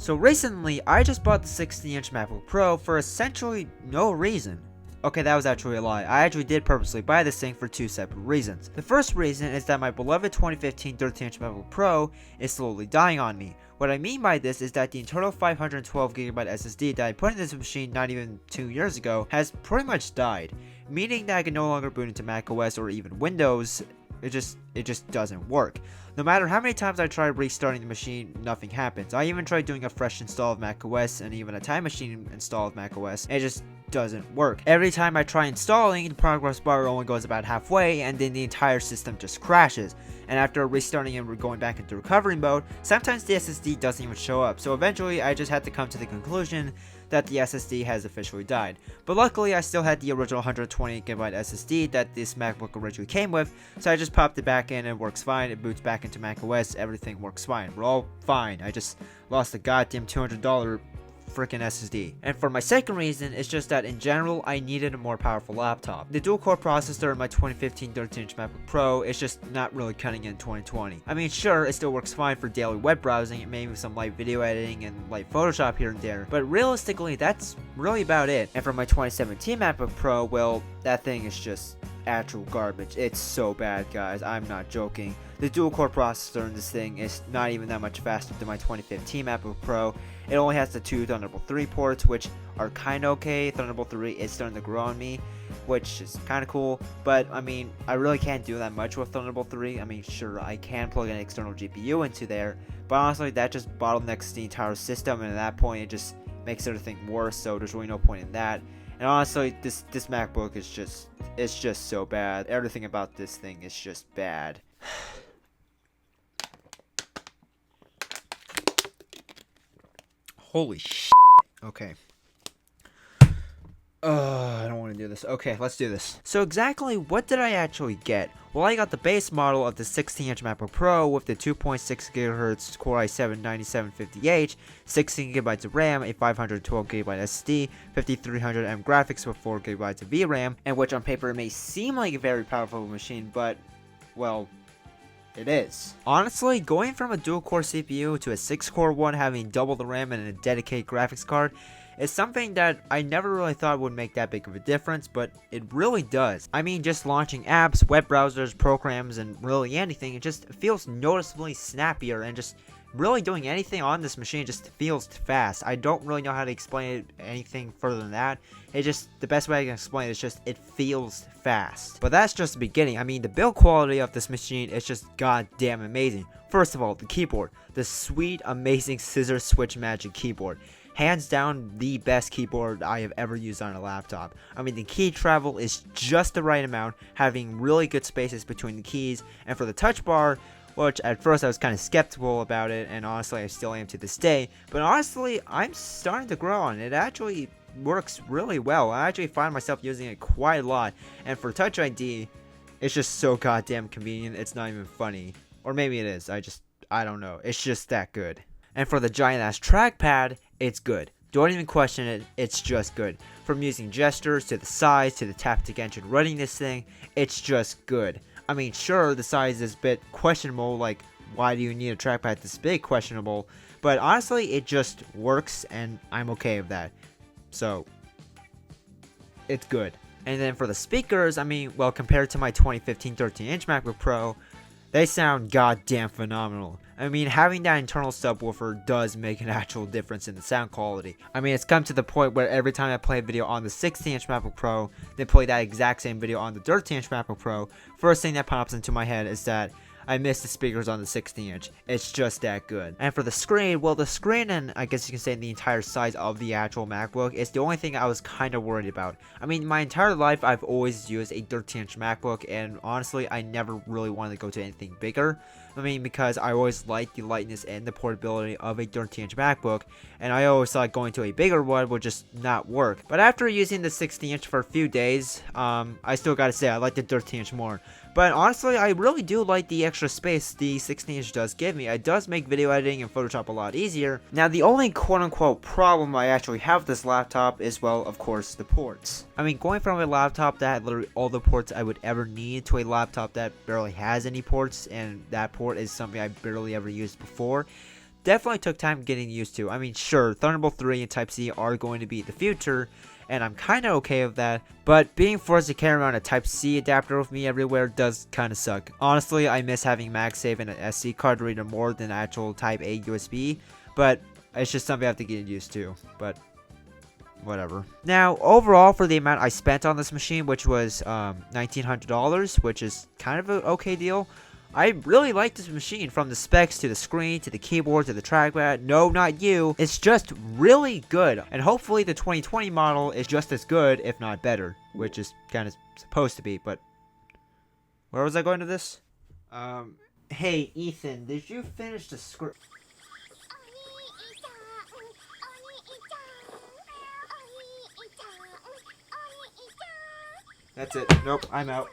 So recently, I just bought the 16-inch MacBook Pro for essentially no reason. Okay, that was actually a lie. I actually did purposely buy this thing for two separate reasons. The first reason is that my beloved 2015 13-inch MacBook Pro is slowly dying on me. What I mean by this is that the internal 512GB SSD that I put in this machine not even 2 years ago has pretty much died, meaning that I can no longer boot into macOS or even Windows. It just doesn't work. No matter how many times I try restarting the machine, nothing happens. I even tried doing a fresh install of macOS and even a Time Machine install of macOS. It just doesn't work. Every time I try installing, the progress bar only goes about halfway and then the entire system just crashes. And after restarting and going back into recovery mode, sometimes the SSD doesn't even show up. So eventually I just had to come to the conclusion that the SSD has officially died. But luckily I still had the original 128GB SSD that this MacBook originally came with, so I just popped it back in and it works fine. It boots back into macOS, everything works fine. We're all fine. I just lost a goddamn $200 freaking SSD. And for my second reason, it's just that in general, I needed a more powerful laptop. The dual-core processor in my 2015 13-inch MacBook Pro is just not really cutting it in 2020. I mean, sure, it still works fine for daily web browsing and maybe some light video editing and light Photoshop here and there, but realistically, that's really about it. And for my 2017 MacBook Pro, well, that thing is just actual garbage. It's so bad, guys. I'm not joking. The dual-core processor in this thing is not even that much faster than my 2015 MacBook Pro. It only has the two Thunderbolt 3 ports, which are kind of okay. Thunderbolt 3 is starting to grow on me, which is kind of cool. But, I mean, I really can't do that much with Thunderbolt 3. I mean, sure, I can plug an external GPU into there, but honestly, that just bottlenecks the entire system, and at that point, it just makes everything worse, so there's really no point in that. And honestly, this MacBook is just so bad. Everything about this thing is just bad. Holy shit. Okay. I don't want to do this. Okay, let's do this. So exactly what did I actually get? Well, I got the base model of the 16-inch MacBook Pro with the 2.6 GHz Core i7-9750H, 16GB of RAM, a 512GB SSD, 5300M graphics with 4GB of VRAM, and which on paper may seem like a very powerful machine, but, well, it is. Honestly, going from a dual-core CPU to a 6-core one having double the RAM and a dedicated graphics card is something that I never really thought would make that big of a difference, but it really does. I mean, just launching apps, web browsers, programs, and really anything, it just feels noticeably snappier, and just really doing anything on this machine just feels fast. I don't really know how to explain it anything further than that. It just, the best way I can explain it is just, it feels fast. But that's just the beginning. I mean, the build quality of this machine is just goddamn amazing. First of all, the keyboard. The sweet, amazing scissor switch magic keyboard. Hands down, the best keyboard I have ever used on a laptop. I mean, the key travel is just the right amount, having really good spaces between the keys. And for the touch bar, which at first I was kind of skeptical about it, and honestly I still am to this day, but honestly I'm starting to grow on it. It actually works really well. I actually find myself using it quite a lot, and for Touch ID, it's just so goddamn convenient, it's not even funny. Or maybe it is, I don't know, it's just that good. And for the giant ass trackpad, it's good. Don't even question it, it's just good. From using gestures, to the size, to the Taptic engine running this thing, it's just good. I mean, sure, the size is a bit questionable, like, why do you need a trackpad this big? Questionable. But honestly, it just works, and I'm okay with that. So, it's good. And then for the speakers, I mean, well, compared to my 2015 13-inch MacBook Pro, they sound goddamn phenomenal. I mean, having that internal subwoofer does make an actual difference in the sound quality. I mean, it's come to the point where every time I play a video on the 16-inch MacBook Pro, then play that exact same video on the 13-inch MacBook Pro, first thing that pops into my head is that I miss the speakers on the 16-inch. It's just that good. And for the screen, well, the screen, and I guess you can say the entire size of the actual MacBook, is the only thing I was kind of worried about. I mean, my entire life, I've always used a 13-inch MacBook, and honestly, I never really wanted to go to anything bigger. I mean, because I always liked the lightness and the portability of a 13-inch MacBook, and I always thought going to a bigger one would just not work. But after using the 16-inch for a few days, I still gotta say I like the 13-inch more. But honestly, I really do like the extra space the 16-inch does give me. It does make video editing and Photoshop a lot easier. Now, the only quote-unquote problem I actually have with this laptop is, well, of course, the ports. I mean, going from a laptop that had literally all the ports I would ever need to a laptop that barely has any ports, and that port is something I barely ever used before, definitely took time getting used to. I mean, sure, Thunderbolt 3 and Type-C are going to be the future, and I'm kind of okay with that, but being forced to carry around a Type-C adapter with me everywhere does kind of suck. Honestly, I miss having MagSafe and an SD card reader more than actual Type-A USB, but it's just something I have to get used to, but whatever. Now, overall, for the amount I spent on this machine, which was $1,900, which is kind of an okay deal, I really like this machine, from the specs to the screen to the keyboard to the trackpad. No, not you. It's just really good, and hopefully the 2020 model is just as good, if not better, which is kind of supposed to be. But where was I going to this? Hey Ethan, did you finish the script? That's it. Nope, I'm out.